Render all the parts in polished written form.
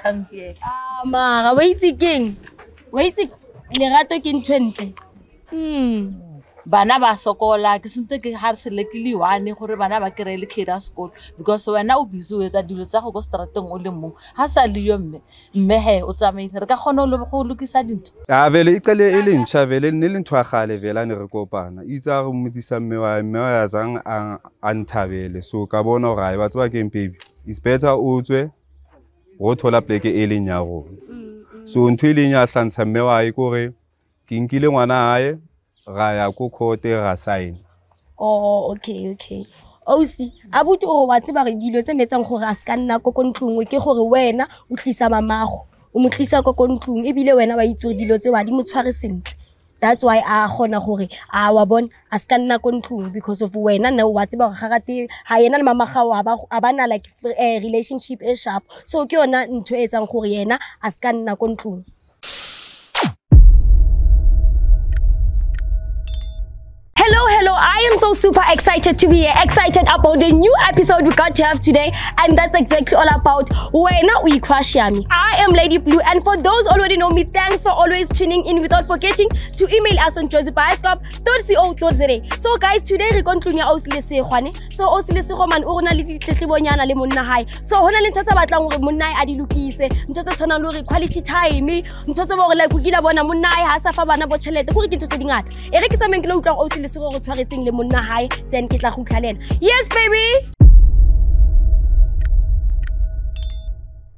come here. Mara wa itse keng wa itse lerato ke ntho entle Bana ba sokola ke sentse ke ha se lekile one gore bana ba kry le kid school because wena o busy o etsa dilo tsa go go strateng o le mong ha sa le yo mme he o tsamaile re ka kgona go lokisa dintho vele icele elintsha vele nilintho agale vele ne re kopana itsa go modisa mme wa ya zang a nthabele so ka bona gore ba tswa ke baby is better o tswe go thola pleke e leng ya go so ntho ile nya hlantsha mme wa e gore ke nkile ngwana hae ga ya ko court ga sign. Oh okay Ausi abuti o wa tseba re dilo tse metsang gore a ska nna ko kontlong ke gore wena o tlisa mamago o mo tlisa ko kontlong ebile wena wa itse dilo tse wa di mo tshware sentle. That's why a gona gore a wa bona a ska nna kontlong because of wena na wa tseba gore gagate ha yena le mamagago a bana like relationship e sharp so ke yona ntho e etsang gore yena a ska nna kontlong. Hello, I am so super excited to be here, excited about the new episode we got to have today, and that's exactly all about Wena We Crush Yami. I am Lady Blue, and for those already know me, thanks for always tuning in without forgetting to email us on josebioscope.co.za. So guys, today we're going to do Osilesegwane. So Osilesegwane o na le ditletlebonyana le monna hae. So hona le ntho tsa batlang gore monna hae a di lokise, ntho tsa tshwana le gore quality time, ntho tsa gore like o kila bona monna hae ha sa fa bana bo tšhelete gore ke ntho tse dingata. E re ke sa meng ke lo utlwa Osilesegwane tshwaretseng le monna hae then ke tla go tlhalela. Yes baby.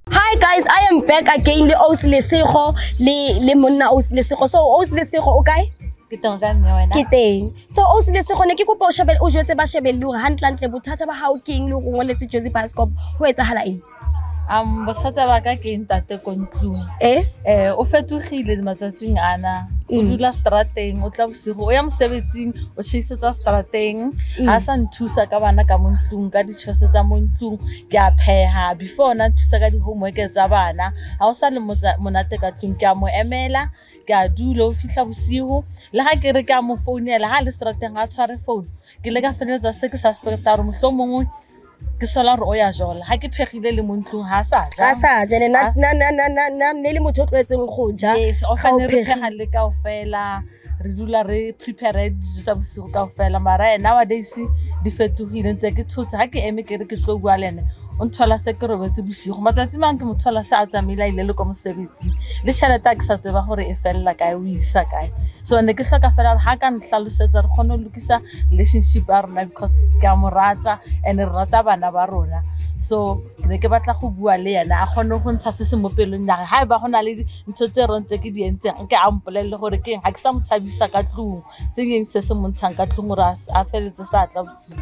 Hi guys, I am back again le Osilesego le monna Osilesego. So Osilesego o kae? Ke teng ka mme wena. Ke teng. So Osilesego ne ke kopa o shebele o jwetse ba shebelle le gore hantle bothata ba hao keng le go ngoletse Josie Bioscope ho etsahala eng? Bothata ba ka ke ntate kontlong. O fetogile matsatsing ana. O dula strateng o tla bosigo o ya mosebetsing o tshisetsa strateng ha sa nthusa ka bana ka montlong ka ditshose tsa montlong ke a pheha before na thusa ka di homework tsa bana ha o sa le monate ka tlung ke a mo emela ke a dula o fihla bosigo le ha ke re ka mo founela ha le strateng ha tshware phone ke le ka feletsa se ke suspecta re mohlomongwe ke sola re o ya jola ha ke phegile le montlong ha sa ja ne le motho tlwetseng go ja yes o fane re phega le ka ofela re dula re prepare dijo tsa bosigo ka ofela mara nowadays di fetogile ntse ke thotse ha ke eme ke re ke tlo bua le ene o nthola se ke robetse bosigo matsatsi mang ke mothola sa a tsamela ile le ko mosebetsi le tšhelete ke sa tseba gore e fella kae o isa kae so ne ke hloka fela ha ka nhlalosetsa re kgone ho lokisa relationship ya rona because ke a morata and re rata bana ba rona so ne ke batla go bua le yena a kgone go ntsha se se mo pelong ya ha ba gona le ntho tse rontse ke di entseng ke a mpolelle gore ke ha ke sa mothabisa ka tlung sengeng se se montshang ka tlung gore a feletse sa tla botsi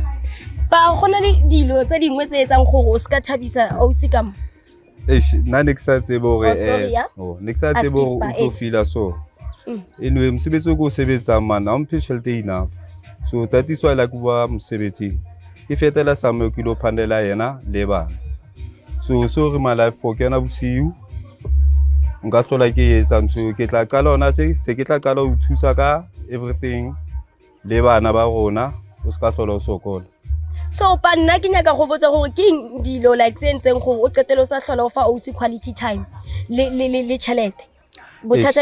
ba gona le dilo tse dingwe tse etsang gore o ska thabisa ausi kam na ne ke sa tsebe gore ne ke sa tsebe gore o tlo feel so anyway mosebetsi o go sebetsa mana o mphe tšhelete enough so that is why like ba mosebetsi ke fetela samo ke lo phandela yena le bana so re my life for kena bosiu nka hlola ke etsa ntho ke tla qala ona tse se ke tla qala ho thusa ka everything le bana ba rona o ska hlola o sokola so pa nna ke nyaka go botsa gore ke dilo like sentseng gore o qetelo sa hlola o fa ausi quality time le tšhelete bothata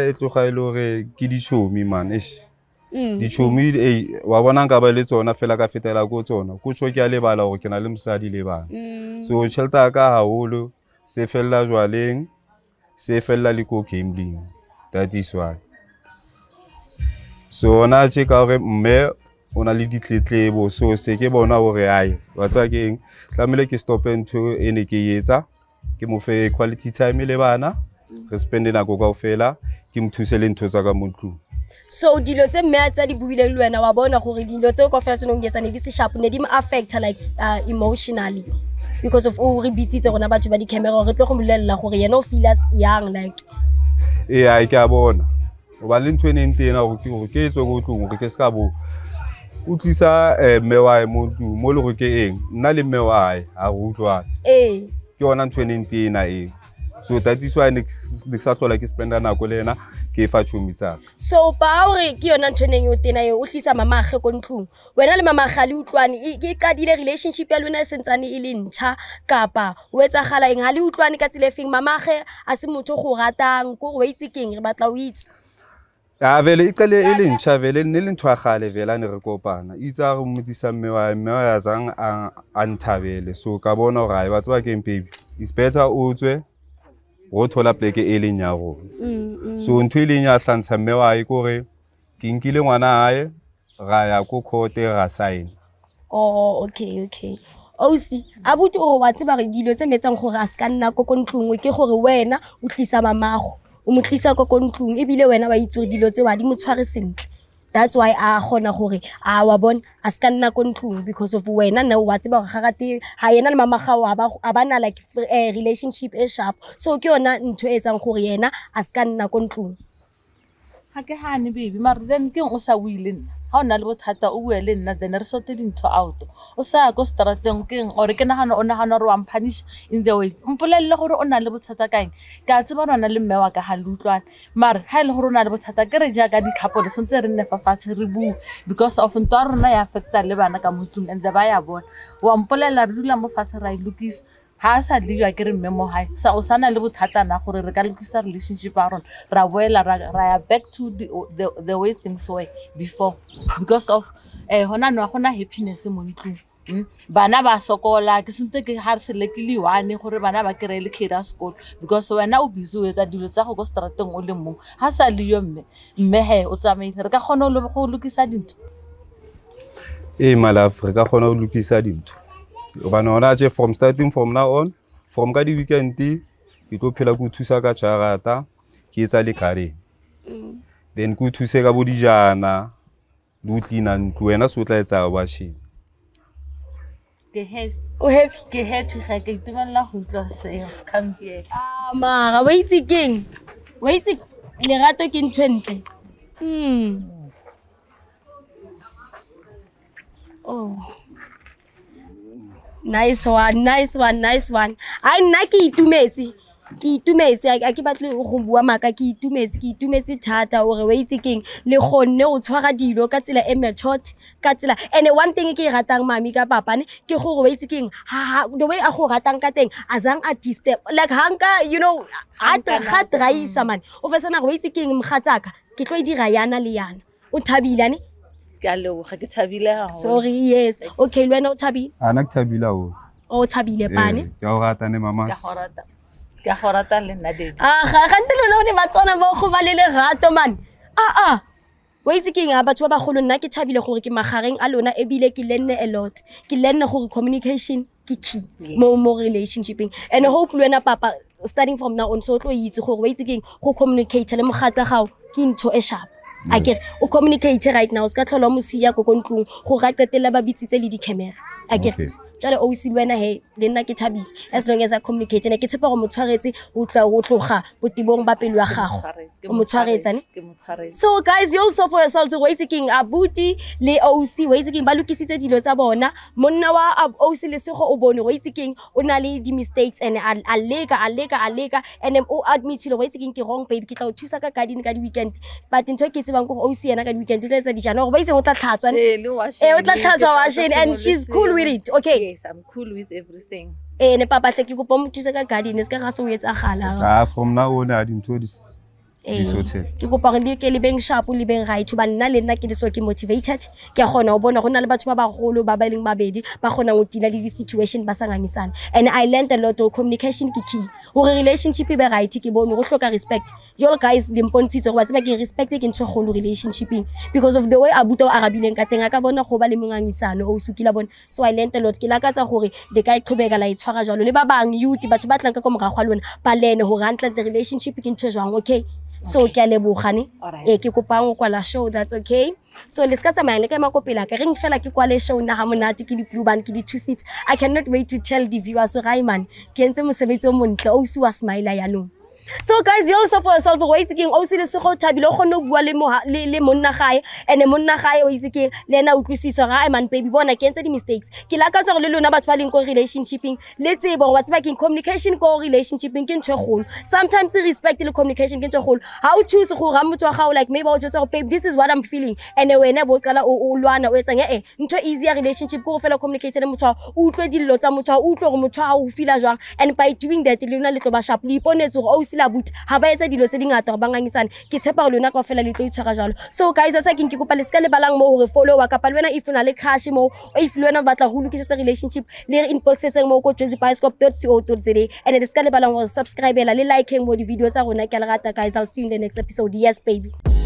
e tloga ile gore ke dichomi man dichomi wa bona nka ba le tsona fela ka fetela go tsona go tsho ke a lebala gore ke na le mosadi le bana so tšhelete ka haholo se fella jwaleng se fella le go gambling that is why so ona tse ka gore mme o na le ditletlebo so se ke bona gore ai wa tsa ke eng tlamile ke stop ntho ene ke etsa ke mo fe quality time le bana re spende nako kaofela ke mthuse le ntho tsa ka montlong so dilo tse mme tsa di buile le wena wa bona gore dilo tse kaofela tseno ngetse ne di se sharp ne di affect like emotionally because of all re busy tse rona batho ba di camera re tlo go molella gore yena o feel as young like ai ke a bona ba le ntwe ne ntena gore ke etso go tlong gore ke ska bo o tlisa mewa mo le go ke eng nna le mewa a go utlwa ke ona ntwe ne ntena So that is why ne sa tlola ke spenda nako le ena ke fa tšhomi tsa. So ba hore ke yona ntho neng yo tena yo o tlisa mamaghe ko ntlong wena le mamagale utlwane ke qadile relationship ya lona sentsane e le ntšha kapa o etsa gala eng ha le utlwane ka tsile feng mamaghe a se motho go ratang go go itse keng re batla o itse ya vele iqale e le ntšha vele ne le ntho a gale vele ne re kopana itsa go modisa mme wa ya zang a nthabele so ka bona gore ba tswa ke baby is better o tswe go thola pleke e leng ya go so ntho e leng ya hlantsha mme wa e gore ke nkile ngwana hae ga ya ko court ga sign. Oh okay Ausi abuti o wa tseba re dilo tse metsang gore a se ka nna ko ntlong ke gore wena o tlisa mamago o mo tlisa ko ntlong e bile wena ba itse dilo tse wa di mo tshware sentle. That's why a gona gore a wa bona a se ka nna ko ntlong because of wena na wa tseba gore gagate ha yena le mamagago a bana like relationship e sharp so ke yona ntho e etsang gore yena a se ka nna ko ntlong. Ha ke hane baby mar then ke o sa wile nna ha ona le bothata o bue le nna then re sote dintho out o sa go strateng ke ore ke nagana o nagana re wa punish in the way mpolelle gore o na le bothata kaeng ka tseba rona le mme wa ka ha lutlwana mar ha ile gore o na le bothata ke re ja ka di couple sontse re nne fa fatshe re bu because of ntwa rona ya affecta le bana ka motlung and the ba ya bona wa mpolella re dula mo fatshe ra ilukisa ha sa diwa ke re memo hai sa o sana le bothata na gore re ka lokisa relationship a rona ra boela ra ya back to the way things were before because of hona no gona happiness mo ntlong bana ba sokola ke sentse ke ha se lekile one gore bana ba kere le kira school because wena o busy o etsa dilo tsa go strateng o le mong ha sa le yo mme he o tsamaile re ka gona go lokisa dintho mala re ka gona go lokisa dintho Bana from starting from now on, from ka di weekend ke tlo phela go thusa ka jarata ke etsa le kare. Then go thuse ka bodijana le utlina ntlo wena so tla etsa washing. Ke happy ga ke itumela go tla se come here. Mara wa itse keng wa itse lerato ke ntho entle. Oh Nice one. I nna ke itumetse a ke batle go bua maka ke itumetse thata gore wa itse keng le gonne o tshwara dilo ka tsela e method ka tsela and one thing ke ratang mami ka papane ke gore wa itse keng ha the way a go ratang ka teng azang a disturb like hanka you know at raisa man o fesana go itse keng mgatsaka ke tlo dira yana le yana o thabile ne ga ke thabile ha sorry yes okay le wena o thabile ana ke thabile o thabile pane ke o rata ne mama ka gorata le nna dedi ga ntle lona o ne ba tsona ba go ba le rato man wa itse keng a batho ba bagolo nna ke thabile gore ke magareng a lona e bile ke lenne a lot ke lenne gore communication ke key mo relationshiping and I hope le wena papa starting from now on so tlo itse gore wa itse keng go communicate le mogatsa gago ke ntho e sharp akere o communicate right now ska tlhola mo siya go ntlong go ga qetela ba bitsitse le di camera akere jale o se wena he le nna ke thabile as long as I communicate ne ke tshepa go motshwaretse o tla o tloga botibong ba pelo ya gago o motshwaretsa ne so guys you also for yourselves go itse keng abuti le OC wa itse keng ba lokisitse dilo tsa bona monna wa OC le sego o bone go itse keng o na le di mistakes and a leka and o admit le go itse keng ke wrong baby ke tla o thusa ka garden ka di weekend but ntho ke se bang go OC yana ka di weekend o tla etsa dijana go ba itse o tla tlhatswa o tla tlhatswa washing and she's cool with it okay yes I'm cool with everything ne papa hle ke go mo thusa ka garden se ka ga se o etsa gala from now on I didn't do this ke kopa re ke le beng sharp le beng right ba nna le nna ke le so ke motivated ke gona o bona gona le batho ba bagolo ba ba leng babedi ba gona go tila le di situation ba sanganisana and I learned a lot of communication ke key gore relationship be right ke bone go hloka respect y'all guys le mpontshitse go ba tseba ke respect ke ntse go relationshiping because of the way abuta o arabileng ka teng ka bona go ba le mengangisano o sukila bona so I learned a lot ke lakatsa gore le ka iqhubeka la itshwara jalo le ba bang youth batho ba tlang ka morago ga lona ba lene go rantla the relationship ke ntse jwang okay so ke a lebogane ke kopang go kwala show that's okay so let's get tsamaya le ka makopela ka reng fela ke kwale show na ha monate ke di blue band ke di two seats I cannot wait to tell the viewers Rayman ke ntse mosebetsi o montle o se wa smile ya no So guys, you also for yourself way seeking also le go thabile go no bua le monna gae and monna gae o seeking le ena utlwisiswa ga man baby bona ke ntse di mistakes ke la ka tswa le lona batho ba leng ko relationshiping le tsebo ba tseba ke communication ko relationshiping ke ntwe golo sometimes respect le communication ke ntwe golo how choose go ra motho wa gago like maybe o just babe this is what I'm feeling and wena bo qala o lwana o etsa ntwe easy relationship go fela communicate le motho o utlwe dillo tsa motho o utlwe go motho ha o feel jwang and by doing that le lona le tlo ba sharp le iponetse go o sila but ha ba etsa dilo tse dingata go bangangisana ke tshepa go lona ka fela le tlo itshwara jalo so guys sa ke kopa le ska le balang mo hore follow wa ka pa le wena if una le crush mo if le wena batla go lokisetsa relationship le inbox etseng mo ko josephiscope.co.za and le ska le balang go subscribe le like mo di video tsa rona ke a le rata guys I'll see you in the next episode yes baby